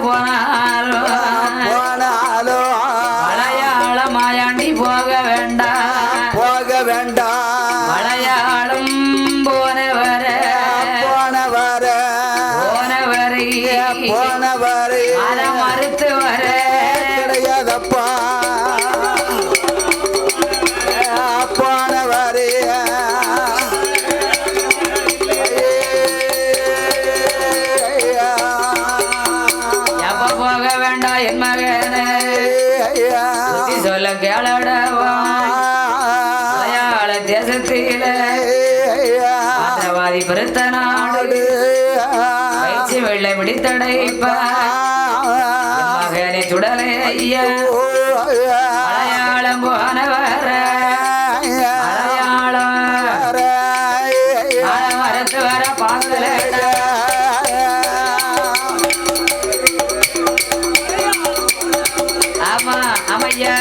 போனாலும் மலையாள மாயாண்டி போக வேண்டாம் மலையாளம் போனவரை மறுத்து வர கிடையாதப்பா போனவரே எப்ப போக வேண்டாம் என் மகனே சொல்ல கேளடவா மலையாள தேசத்தில ஆதரவாதி பெருத்த நாடு பயிற்சி வெள்ளை பிடித்தடைப்ப மகனை சுடலை ஐயா மலையாளம் போனவர மலையாளம் மரத்து வர பாங்கல ஆமா ஆமையா